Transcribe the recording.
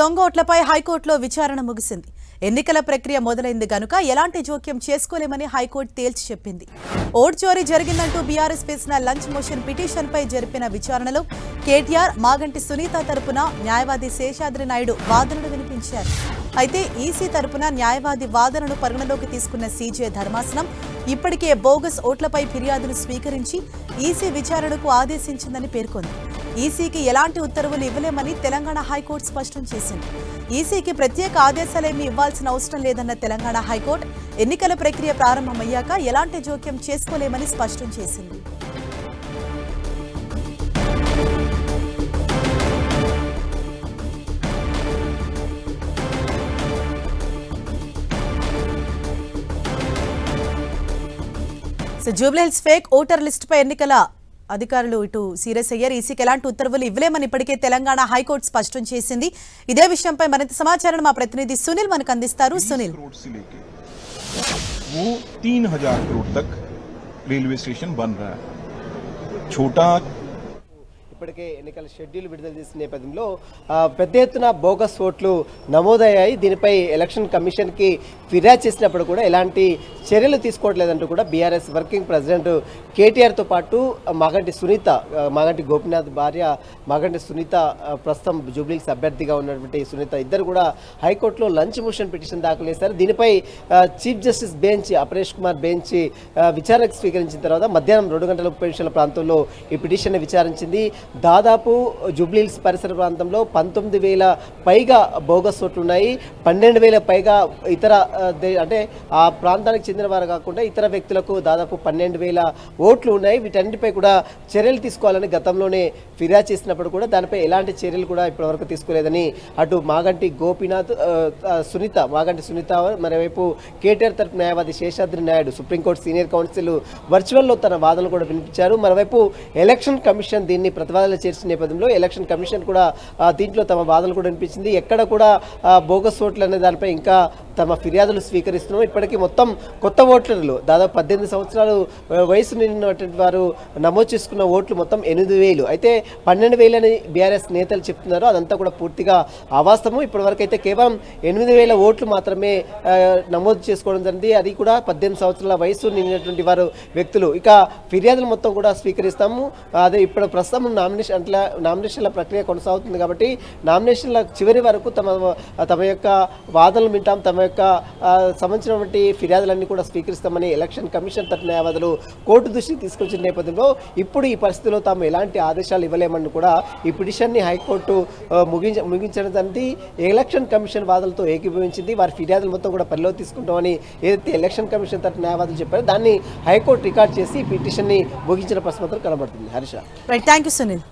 దొంగ ఓట్లపై హైకోర్టులో విచారణ ముగిసింది. ఎన్నికల ప్రక్రియ మొదలైంది గనుక ఎలాంటి జోక్యం చేసుకోలేమని హైకోర్టు తేల్చి చెప్పింది. ఓటు చోరీ జరిగిందంటూ బీఆర్ఎస్ వేసిన లంచ్ మోషన్ పిటిషన్పై జరిపిన విచారణలో కేటీఆర్, మాగంటి సునీత తరపున న్యాయవాది శేషాద్రి నాయుడు వాదనలు వినిపించారు. అయితే ఈసీ తరపున న్యాయవాది వాదనను పరిగణలోకి తీసుకున్న సీజే ధర్మాసనం ఇప్పటికే బోగస్ ఓట్లపై ఫిర్యాదులు స్వీకరించి ఈసీ విచారణకు ఆదేశించిందని పేర్కొంది. ఈసీకి ఎలాంటి ఉత్తర్వులు ఇవ్వలేమని తెలంగాణ హైకోర్టు స్పష్టం చేసింది. ఈసీకి ప్రత్యేక ఆదేశాలేమీ ఇవ్వాల్సిన అవసరం లేదన్న తెలంగాణ హైకోర్టు ఎన్నికల ప్రక్రియ ప్రారంభమయ్యాక ఎలాంటి జోక్యం చేసుకోలేమని స్పష్టం చేసింది. జూబ్లీహిల్స్ ఫేక్ ఓటర్ లిస్టుపై ఎన్నికల అధికారులు ఇటు సీరియస్ అయ్యారు. ఈసీకి ఎలాంటి ఉత్తర్వులు ఇవ్వలేమని ఇప్పటికే తెలంగాణ హైకోర్టు స్పష్టం చేసింది. ఇదే విషయంపై మరింత సమాచారం మా ప్రతినిధి సునీల్ మనకు అందిస్తారు. సునీల్, 3000 करोड़ तक रेलवे स्टेशन बन रहा है. छोटा ఇప్పటికే ఎన్నికల షెడ్యూల్ విడుదల చేసిన నేపథ్యంలో పెద్ద ఎత్తున బోగస్ ఓట్లు నమోదయ్యాయి. దీనిపై ఎలక్షన్ కమిషన్కి ఫిర్యాదు చేసినప్పుడు కూడా ఎలాంటి చర్యలు తీసుకోవట్లేదంటూ కూడా బీఆర్ఎస్ వర్కింగ్ ప్రెసిడెంట్ కేటీఆర్తో పాటు మాగంటి గోపీనాథ్ భార్య మాగంటి సునీత, ప్రస్తుతం జూబ్లీహిల్స్ అభ్యర్థిగా ఉన్నటువంటి సునీత ఇద్దరు కూడా హైకోర్టులో లంచ్ మోషన్ పిటిషన్ దాఖలు చేశారు. దీనిపై chief justice bench, Aparesh Kumar bench విచారణకు స్వీకరించిన తర్వాత మధ్యాహ్నం 2:30 ప్రాంతంలో ఈ పిటిషన్ విచారించింది. దాదాపు జూబ్లీహిల్స్ పరిసర ప్రాంతంలో 19,000 పైగా బోగస్ ఓట్లు ఉన్నాయి. 12,000 పైగా ఇతర అంటే ఆ ప్రాంతానికి చెందిన వారు కాకుండా ఇతర వ్యక్తులకు దాదాపు 12,000 ఓట్లు ఉన్నాయి. వీటన్నిటిపై కూడా చర్యలు తీసుకోవాలని గతంలోనే ఫిర్యాదు చేసినప్పుడు కూడా దానిపై ఎలాంటి చర్యలు కూడా ఇప్పటివరకు తీసుకోలేదని అటు మాగంటి సునీత మరోవైపు కేటీఆర్ తరపు న్యాయవాది Seshadri Naidu supreme court senior counsel వర్చువల్లో తన వాదనలు కూడా వినిపించారు. మరోవైపు ఎలక్షన్ కమిషన్ దీన్ని ప్రతివాదనలు చేర్చిన నేపథ్యంలో ఎలక్షన్ కమిషన్ కూడా దీంట్లో తమ వాదనలు కూడా వినిపించింది. ఎక్కడ కూడా బోగస్ ఓట్లు అనే దానిపై ఇంకా తమ ఫిర్యాదులు స్వీకరిస్తున్నాం. ఇప్పటికీ మొత్తం కొత్త ఓటర్లు దాదాపు 18 సంవత్సరాలు వయసు నిండినటువంటి వారు నమోదు చేసుకున్న ఓట్లు మొత్తం 8,000. అయితే 12,000 అని బీఆర్ఎస్ నేతలు చెప్తున్నారు. అదంతా కూడా పూర్తిగా అవాస్తవం. ఇప్పటివరకు అయితే కేవలం 8,000 ఓట్లు మాత్రమే నమోదు చేసుకోవడం జరిగింది. అది కూడా 18 సంవత్సరాల వయసు నిండినటువంటి వారు వ్యక్తులు. ఇక ఫిర్యాదులు మొత్తం కూడా స్వీకరిస్తాము. అదే ఇప్పుడు ప్రస్తుతం నామినేషన్ల ప్రక్రియ కొనసాగుతుంది కాబట్టి నామినేషన్ల చివరి వరకు తమ యొక్క వాదనలు వింటాం, తమ యొక్క సంబంధించినటువంటి ఫిర్యాదులన్నీ కూడా స్వీకరిస్తామని ఎలక్షన్ కమిషన్ తరఫు న్యాయవాదులు కోర్టు దృష్టికి తీసుకొచ్చిన నేపథ్యంలో ఇప్పుడు ఈ పరిస్థితిలో తాము ఎలాంటి ఆదేశాలు ఇవ్వలేమని కూడా ఈ పిటిషన్ని హైకోర్టు ముగించడం జరిగింది. ఎలక్షన్ కమిషన్ వాదనలతో ఏకీభవించింది. వారి ఫిర్యాదులు మొత్తం కూడా పరిలో తీసుకుంటామని ఏదైతే ఎలక్షన్ కమిషన్ తరఫు న్యాయవాదులు చెప్పారో దాన్ని హైకోర్టు రికార్డ్ చేసి ఈ పిటిషన్ని ముగించిన పరిస్థితి కనబడుతుంది. Harsha, thank you Sunil.